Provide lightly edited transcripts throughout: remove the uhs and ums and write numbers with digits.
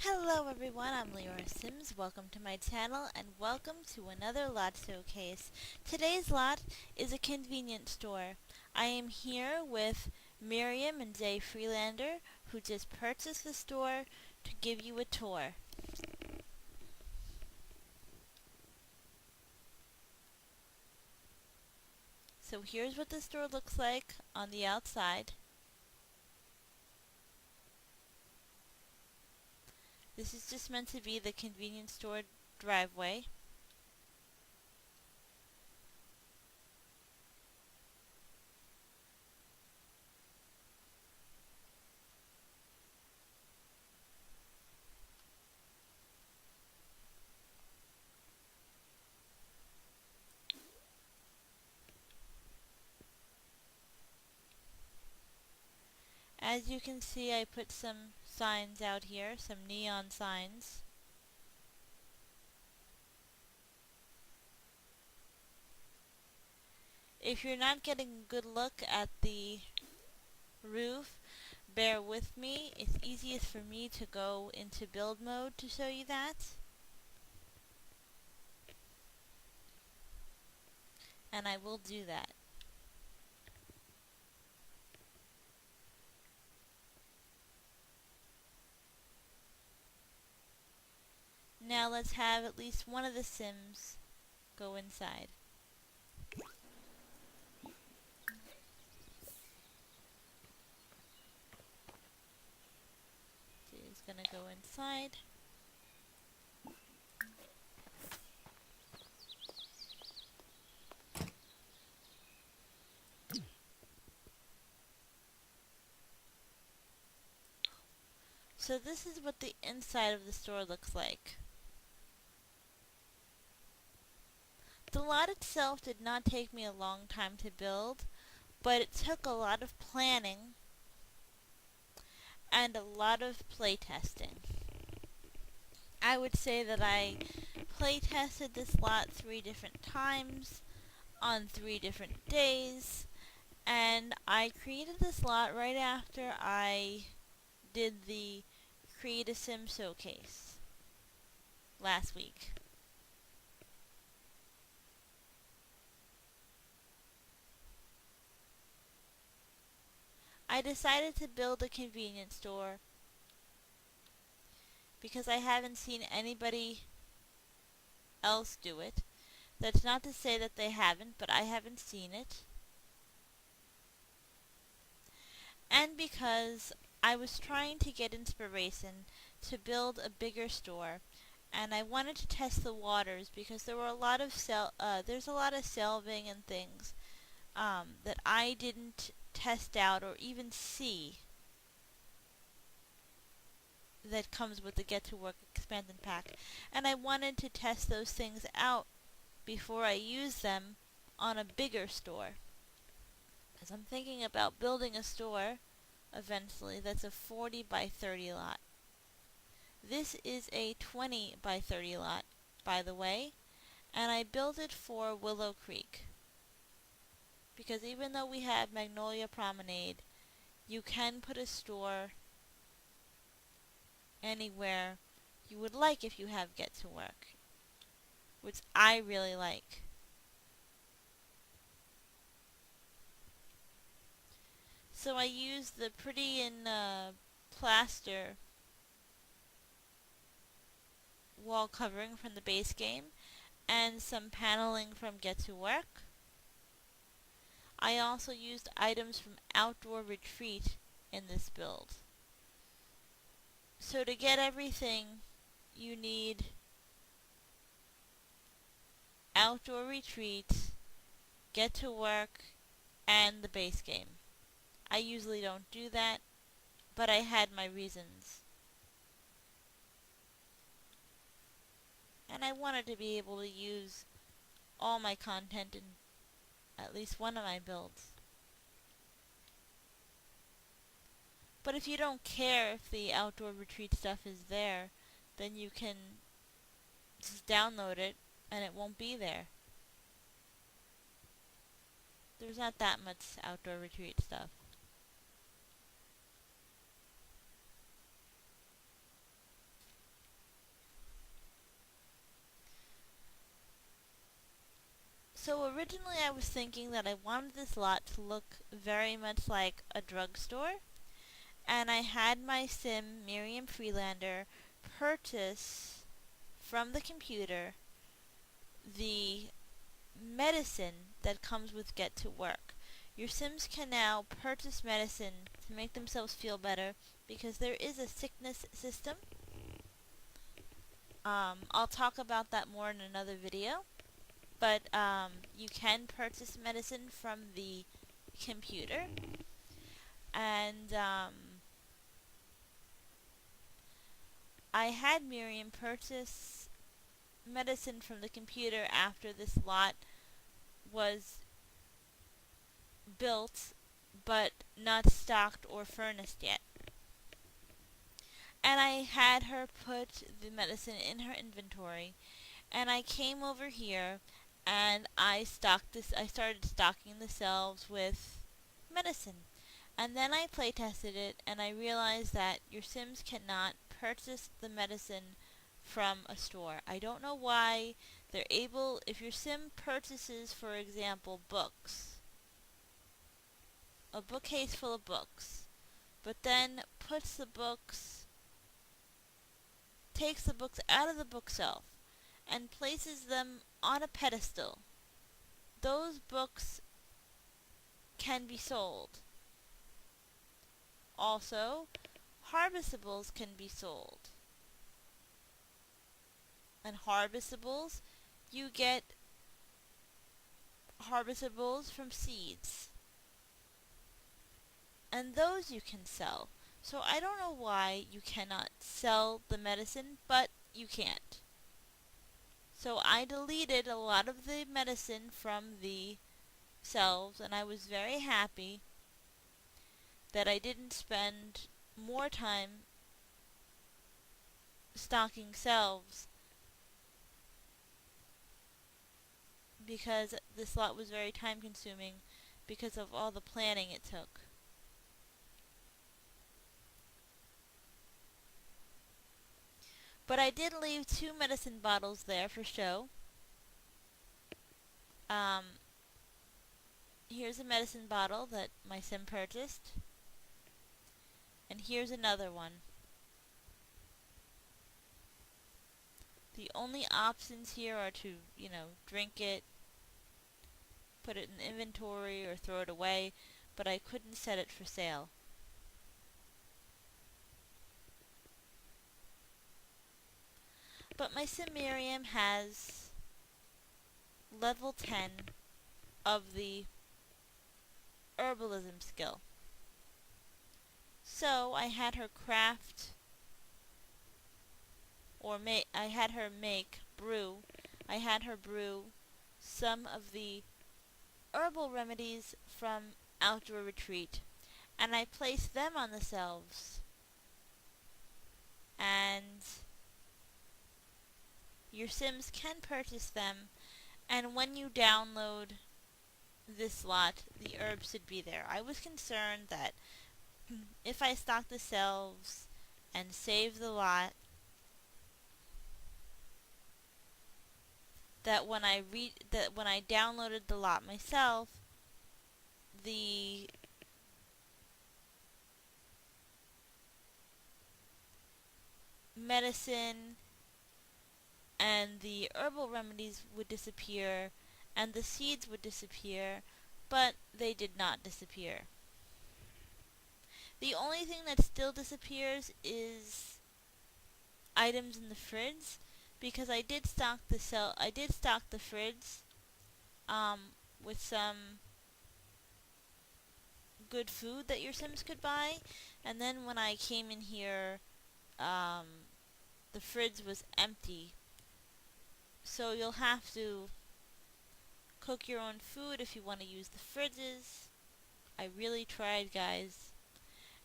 Hello everyone, I'm Leora Sims. Welcome to my channel and welcome to another lot showcase. Today's lot is a convenience store. I am here with Miriam and Jay Freelander who just purchased the store to give you a tour. So here's what the store looks like on the outside. This is just meant to be the convenience store driveway. As you can see, I put some signs out here, some neon signs. If you're not getting a good look at the roof, bear with me. It's easiest for me to go into build mode to show you that. And I will do that. Now let's have at least one of the Sims go inside. She's gonna go inside. So this is what the inside of the store looks like. The lot itself did not take me a long time to build, but it took a lot of planning and a lot of playtesting. I would say that I playtested this lot 3 different times on 3 different days, and I created this lot right after I did the Create a Sim showcase last week. I decided to build a convenience store because I haven't seen anybody else do it. That's not to say that they haven't, but I haven't seen it. And because I was trying to get inspiration to build a bigger store, and I wanted to test the waters because there were a lot of there's a lot of shelving and things that I didn't test out or even see that comes with the Get to Work expansion pack, and I wanted to test those things out before I use them on a bigger store. Because I'm thinking about building a store eventually that's a 40 by 30 lot. This is a 20 by 30 lot, by the way, and I built it for Willow Creek. Because even though we have Magnolia Promenade, you can put a store anywhere you would like if you have Get to Work, which I really like. So I used the pretty and plaster wall covering from the base game and some paneling from Get to Work. I also used items from Outdoor Retreat in this build. So to get everything, you need Outdoor Retreat, Get to Work, and the base game. I usually don't do that, but I had my reasons. And I wanted to be able to use all my content in at least one of my builds. But if you don't care if the Outdoor Retreat stuff is there, then you can just download it and it won't be there. There's not that much Outdoor Retreat stuff. So originally I was thinking that I wanted this lot to look very much like a drugstore, and I had my sim, Miriam Freelander, purchase from the computer the medicine that comes with Get to Work. Your Sims can now purchase medicine to make themselves feel better because there is a sickness system. I'll talk about that more in another video, but you can purchase medicine from the computer, and I had Miriam purchase medicine from the computer after this lot was built but not stocked or furnished yet. And I had her put the medicine in her inventory, and I came over here and I started stocking the shelves with medicine. And then I play tested it and I realized that your Sims cannot purchase the medicine from a store. I don't know why. They're able, if your Sim purchases, for example, books, a bookcase full of books, but then takes the books out of the bookshelf and places them on a pedestal, those books can be sold. Also, harvestables can be sold. And harvestables, you get harvestables from seeds. And those you can sell. So I don't know why you cannot sell the medicine, but you can't. So I deleted a lot of the medicine from the shelves, and I was very happy that I didn't spend more time stocking shelves because this lot was very time consuming because of all the planning it took. But I did leave 2 medicine bottles there for show. Here's a medicine bottle that my sim purchased. And here's another one. The only options here are to, drink it, put it in inventory, or throw it away, but I couldn't set it for sale. But my sim Miriam has level 10 of the herbalism skill. So I had her craft, I had her brew some of the herbal remedies from Outdoor Retreat, and I placed them on the shelves. And your Sims can purchase them, and when you download this lot, the herbs should be there. I was concerned that if I stock the shelves and save the lot, that when I downloaded the lot myself, the medicine and the herbal remedies would disappear and the seeds would disappear, but they did not disappear. The only thing that still disappears is items in the fridge, because I did stock the fridge with some good food that your Sims could buy, and then when I came in here, the fridge was empty. So you'll have to cook your own food if you want to use the fridges. I really tried, guys.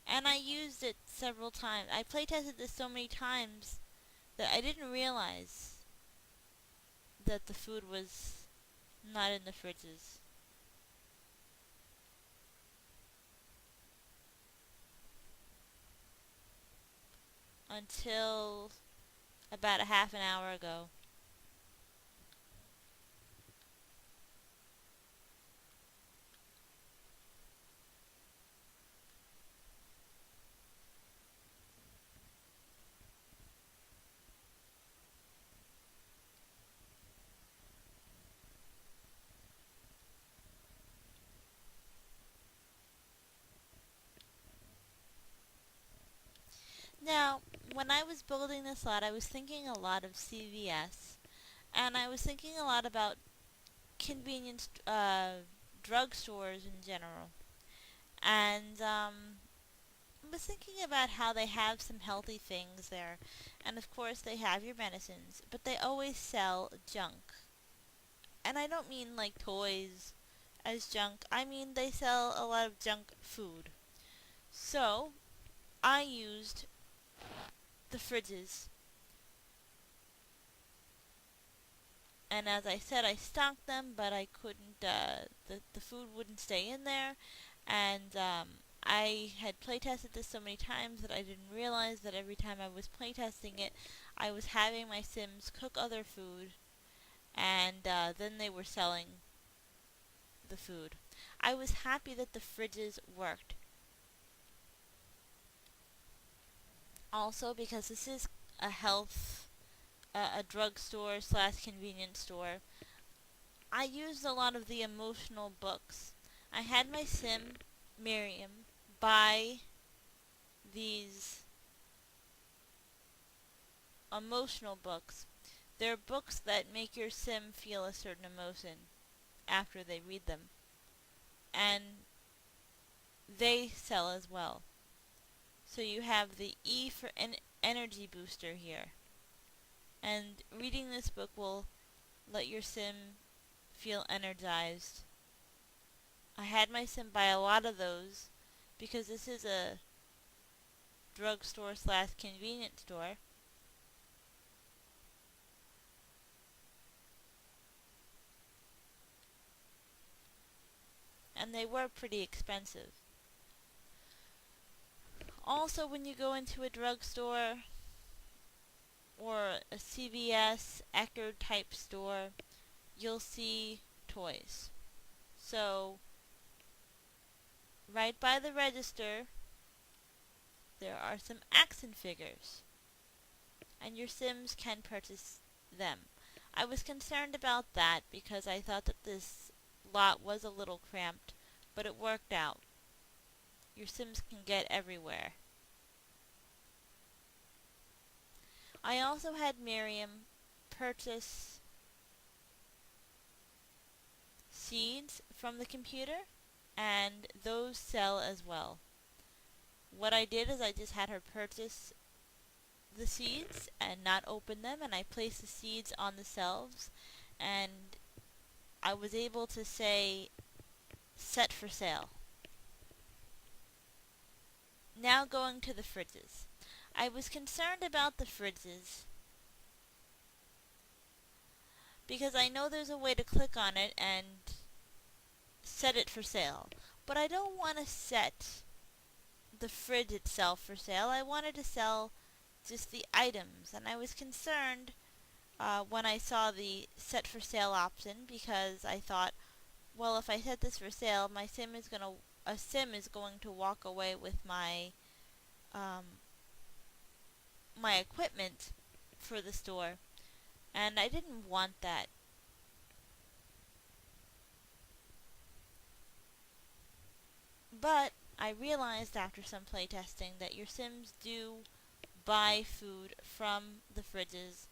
And I used it several times. I playtested this so many times that I didn't realize that the food was not in the fridges. Until about a half an hour ago. when I was building this lot, I was thinking a lot of CVS, and I was thinking a lot about convenience drugstores in general. And I was thinking about how they have some healthy things there, and of course they have your medicines, but they always sell junk. And I don't mean like toys as junk, I mean they sell a lot of junk food. So I used the fridges, and as I said, I stocked them, but I couldn't, the food wouldn't stay in there, and I had playtested this so many times that I didn't realize that every time I was playtesting it, I was having my Sims cook other food, and then they were selling the food. I was happy that the fridges worked. Also, because this is a a drugstore slash convenience store, I used a lot of the emotional books. I had my Sim, Miriam, buy these emotional books. They're books that make your Sim feel a certain emotion after they read them. And they sell as well. So you have the E for energy booster here. And reading this book will let your Sim feel energized. I had my Sim buy a lot of those because this is a drugstore slash convenience store. And they were pretty expensive. Also, when you go into a drugstore or a CVS, Eckerd type store, you'll see toys. So, right by the register, there are some action figures, and your Sims can purchase them. I was concerned about that because I thought that this lot was a little cramped, but it worked out. Your Sims can get everywhere. I also had Miriam purchase seeds from the computer, and those sell as well. What I did is I just had her purchase the seeds and not open them, and I placed the seeds on the shelves, and I was able to say set for sale. Now going to the fridges. I was concerned about the fridges because I know there's a way to click on it and set it for sale, but I don't want to set the fridge itself for sale. I wanted to sell just the items, and I was concerned when I saw the set for sale option because I thought, well, if I set this for sale, a Sim is going to walk away with um, my equipment for the store, and I didn't want that. But I realized after some playtesting that your Sims do buy food from the fridges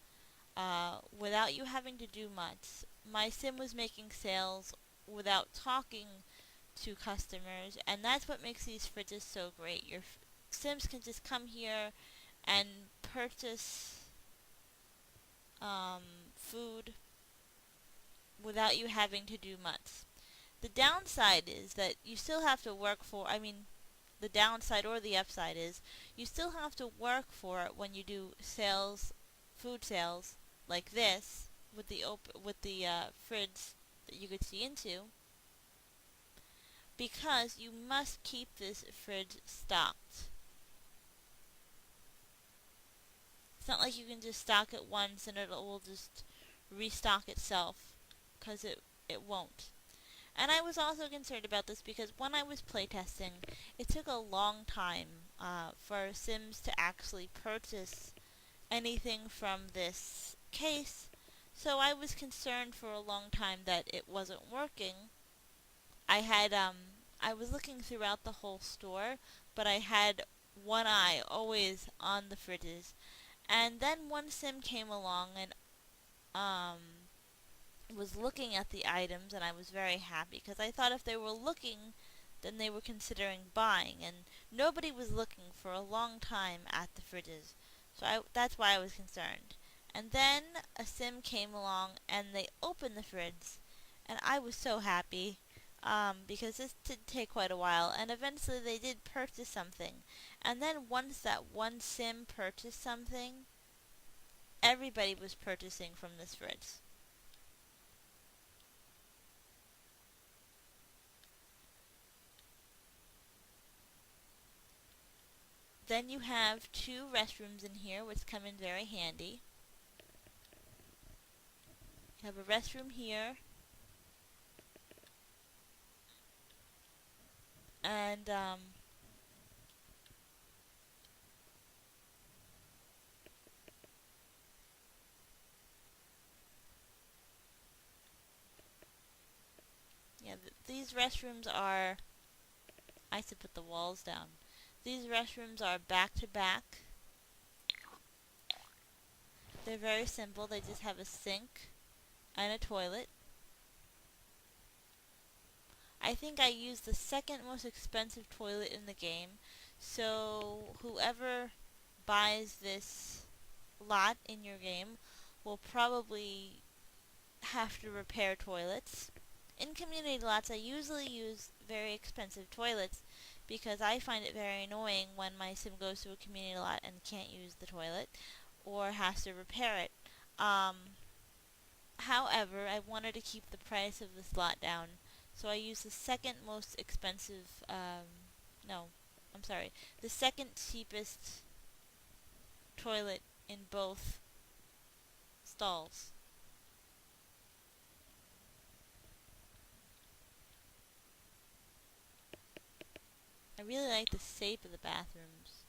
without you having to do much. My Sim was making sales without talking to customers, and that's what makes these fridges so great. Your Sims can just come here and purchase food without you having to do much. The downside is that you still have to work for, the downside or the upside is you still have to work for it when you do sales, food sales like this with the fridge that you could see into, because you must keep this fridge stocked. It's not like you can just stock it once and it will just restock itself, because it won't. And I was also concerned about this because when I was playtesting, it took a long time for Sims to actually purchase anything from this case, so I was concerned for a long time that it wasn't working. I was looking throughout the whole store, but I had one eye always on the fridges. And then one sim came along and was looking at the items, and I was very happy because I thought if they were looking, then they were considering buying, and nobody was looking for a long time at the fridges. So that's why I was concerned. And then a sim came along and they opened the fridge, and I was so happy because this did take quite a while, and eventually they did purchase something. And then once that one sim purchased something, everybody was purchasing from this fridge. Then you have two restrooms in here, which come in very handy. You have a restroom here, and yeah, these restrooms are. I should put the walls down. These restrooms are back to back. They're very simple. They just have a sink and a toilet. I think I used the second most expensive toilet in the game, so whoever buys this lot in your game will probably have to repair toilets. In community lots, I usually use very expensive toilets because I find it very annoying when my sim goes to a community lot and can't use the toilet or has to repair it. Um, However, I wanted to keep the price of this lot down, so I used the second most expensive, no, I'm sorry, the second cheapest toilet in both stalls. I really like the shape of the bathrooms.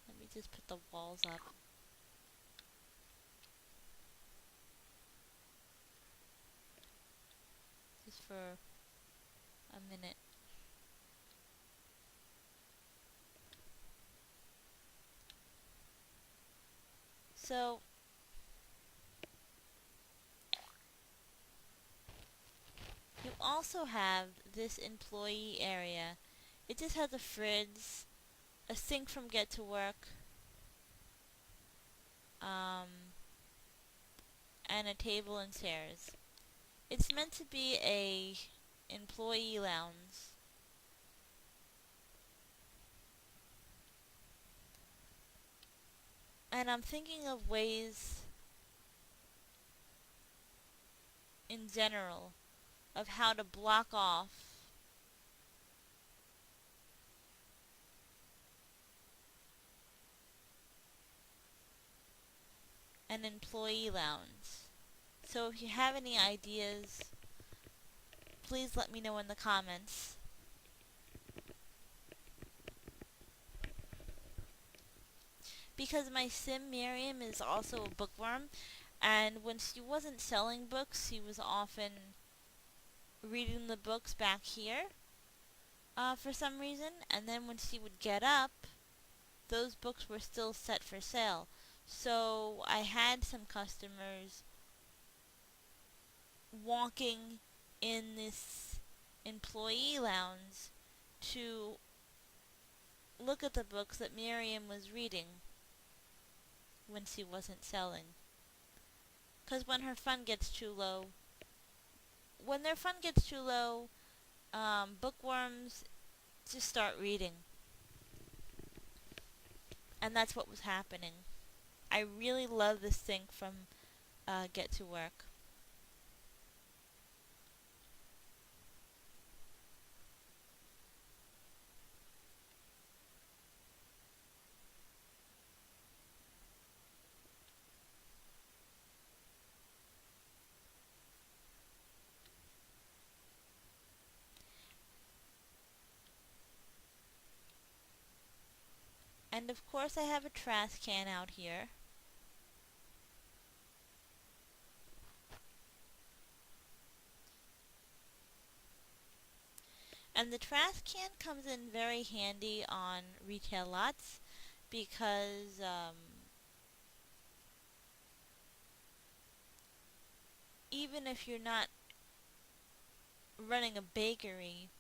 Let me just put the walls up. Just for a minute. So, you also have this employee area. It just has a fridge, a sink from Get to Work, and a table and chairs. It's meant to be a employee lounge. And I'm thinking of ways in general of how to block off an employee lounge. So if you have any ideas, please let me know in the comments. Because my sim Miriam is also a bookworm, and when she wasn't selling books, she was often reading the books back here for some reason, and then when she would get up, those books were still set for sale. So I had some customers walking in this employee lounge to look at the books that Miriam was reading when she wasn't selling. Because when her fun gets too low, when their fun gets too low, bookworms just start reading. And that's what was happening. I really love this thing from Get to Work. And of course I have a trash can out here. And the trash can comes in very handy on retail lots because even if you're not running a bakery,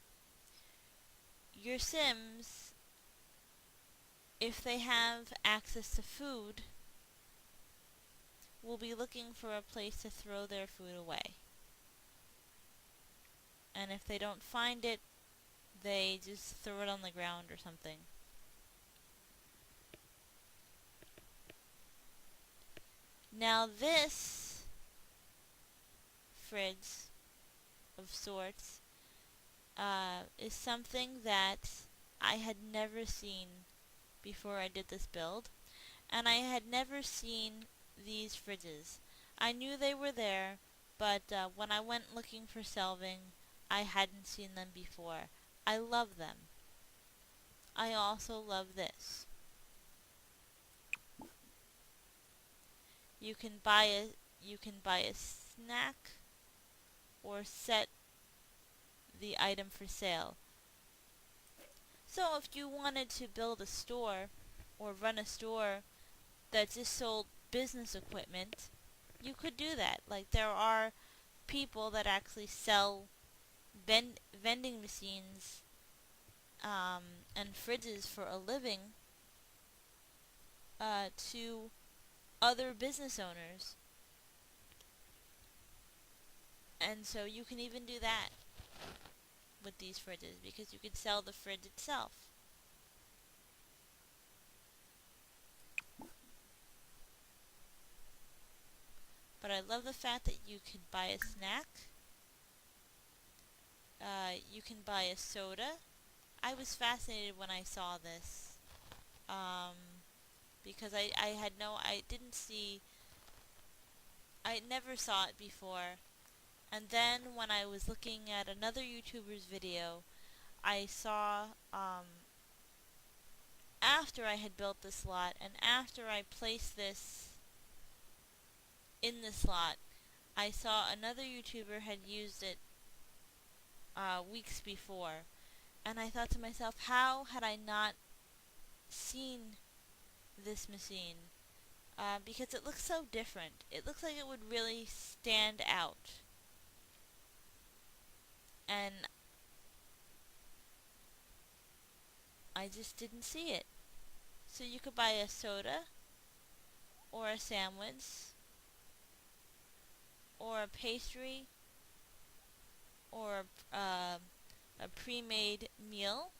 your Sims, if they have access to food, will be looking for a place to throw their food away. And if they don't find it, they just throw it on the ground or something. Now this fridge of sorts is something that I had never seen before I did this build, and I had never seen these fridges. I knew they were there, but when I went looking for shelving, I hadn't seen them before. I love them. I also love this. You can buy a snack or set the item for sale. So if you wanted to build a store or run a store that just sold business equipment, you could do that. Like, there are people that actually sell vending machines and fridges for a living to other business owners. And so you can even do that with these fridges, because you could sell the fridge itself. But I love the fact that you can buy a snack. You can buy a soda. I was fascinated when I saw this. Because I never saw it before. And then when I was looking at another YouTuber's video, I saw, after I had built this lot, and after I placed this in this lot, I saw another YouTuber had used it weeks before. And I thought to myself, how had I not seen this machine? Because it looks so different. It looks like it would really stand out. And I just didn't see it. So you could buy a soda, or a sandwich, or a pastry, or a pre-made meal.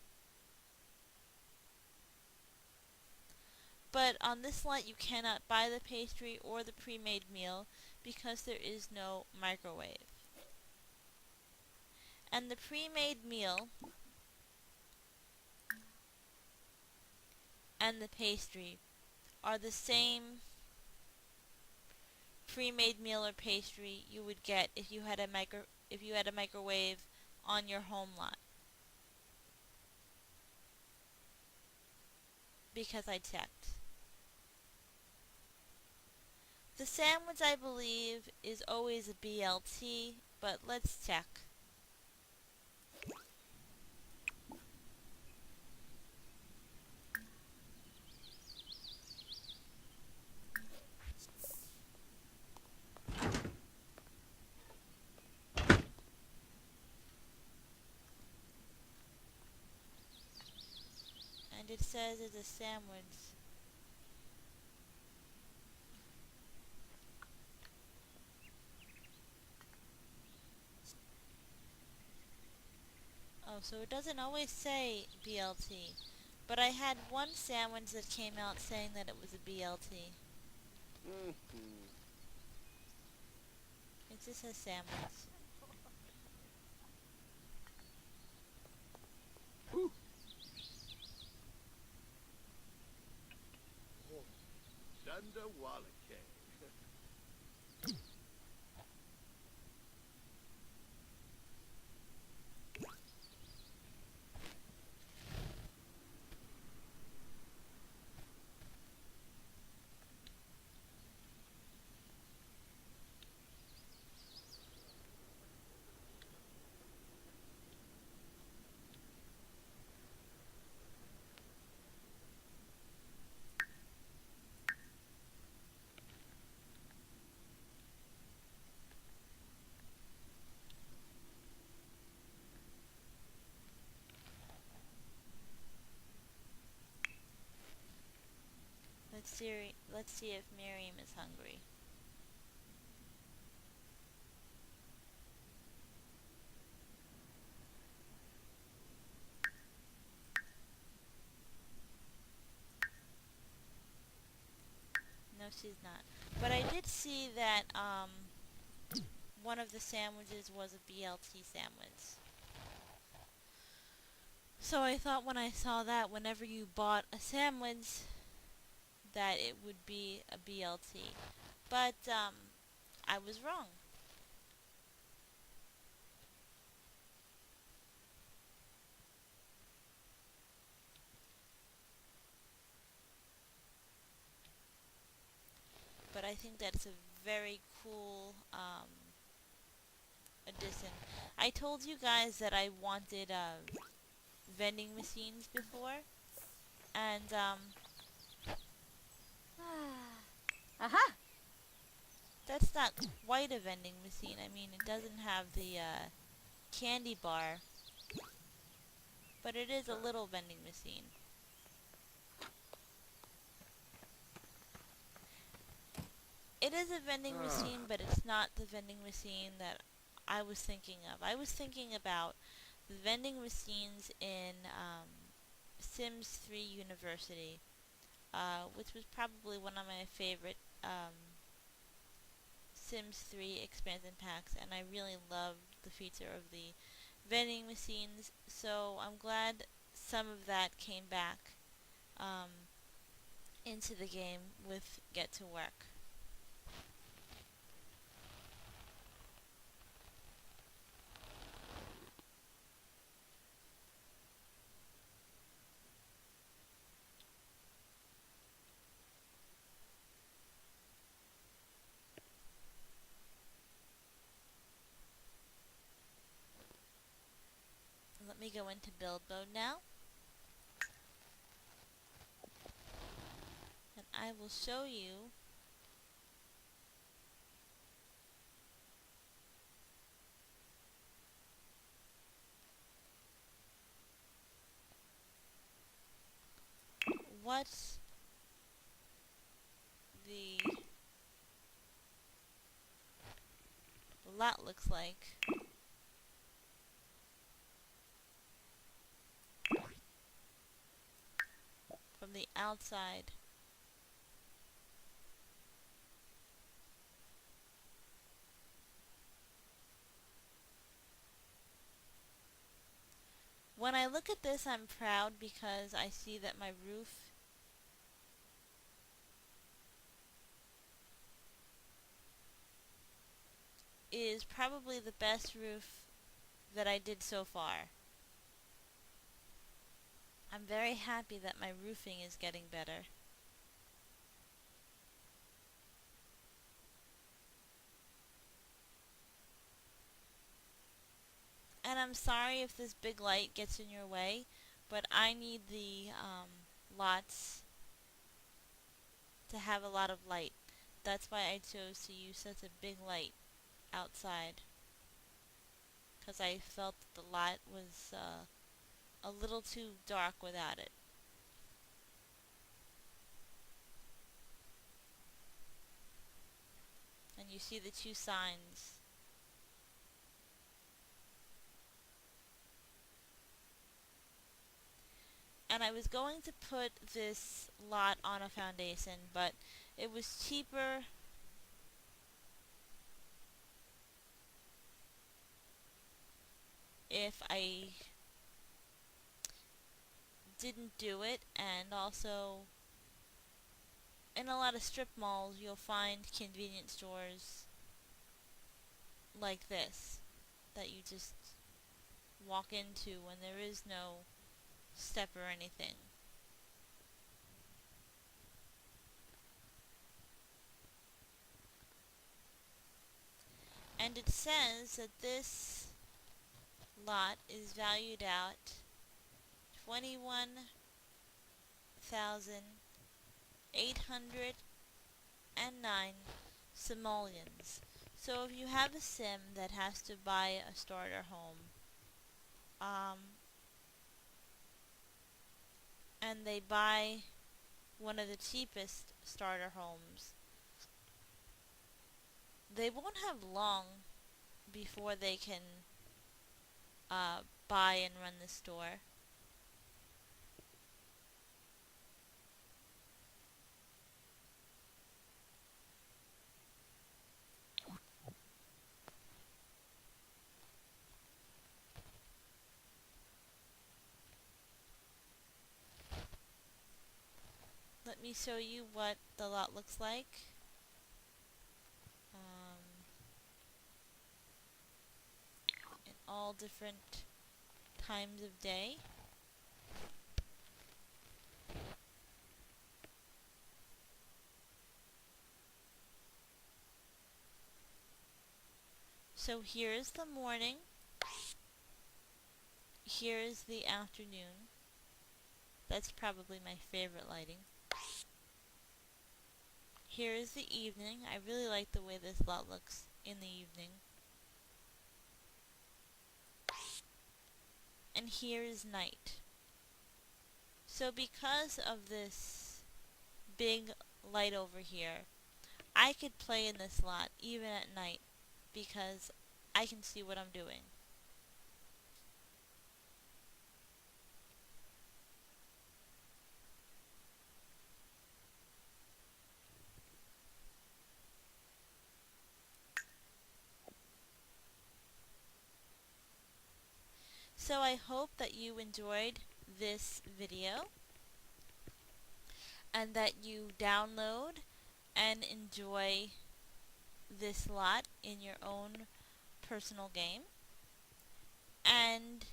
But on this lot you cannot buy the pastry or the pre-made meal because there is no microwave. And the pre-made meal and the pastry are the same pre-made meal or pastry you would get if you had a microwave on your home lot. Because I checked. The sandwich, I believe, is always a BLT, but let's check. And it says it's a sandwich. Oh, so it doesn't always say BLT. But I had one sandwich that came out saying that it was a BLT. It just says sandwich. Let's see if Miriam is hungry. No, she's not. But I did see that one of the sandwiches was a BLT sandwich. So I thought when I saw that, whenever you bought a sandwich, that it would be a BLT. But I was wrong. But I think that's a very cool addition. I told you guys that I wanted vending machines before, and Aha! that's not quite a vending machine. I mean, it doesn't have the candy bar, but it is a little vending machine. It is a vending machine, but it's not the vending machine that I was thinking of. I was thinking about the vending machines in Sims 3 University, which was probably one of my favorite Sims 3 expansion packs, and I really loved the feature of the vending machines, so I'm glad some of that came back into the game with Get to Work. Let me go into build mode now, and I will show you what the lot looks like from the outside. When I look at this, I'm proud because I see that my roof is probably the best roof that I did so far. I'm very happy that my roofing is getting better. And I'm sorry if this big light gets in your way, but I need the lots to have a lot of light. That's why I chose to use such a big light outside, because I felt that the lot was a little too dark without it. And you see the two signs. And I was going to put this lot on a foundation, but it was cheaper if I didn't do it. And also, in a lot of strip malls, you'll find convenience stores like this that you just walk into when there is no step or anything. And it says that this lot is valued at 21,809 simoleons. So if you have a sim that has to buy a starter home, and they buy one of the cheapest starter homes. They won't have long before they can buy and run the store. Let me show you what the lot looks like. In all different times of day. So here's the morning. Here's the afternoon. That's probably my favorite lighting. Here's the evening. I really like the way this lot looks in the evening. And here is night. So because of this big light over here, I could play in this lot even at night because I can see what I'm doing. So I hope that you enjoyed this video and that you download and enjoy this lot in your own personal game. And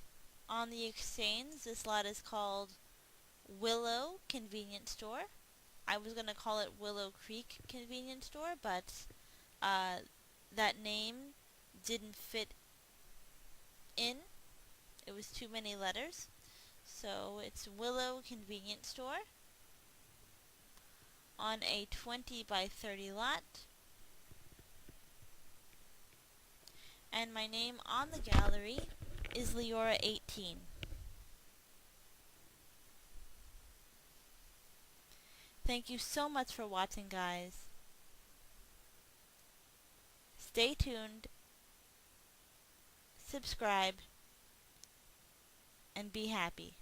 on the exchange, this lot is called Willow Convenience Store. I was going to call it Willow Creek Convenience Store, but that name didn't fit in. It was too many letters. So it's Willow Convenience Store on a 20 by 30 lot. And my name on the gallery is Leora 18. Thank you so much for watching, guys. Stay tuned, subscribe, and be happy.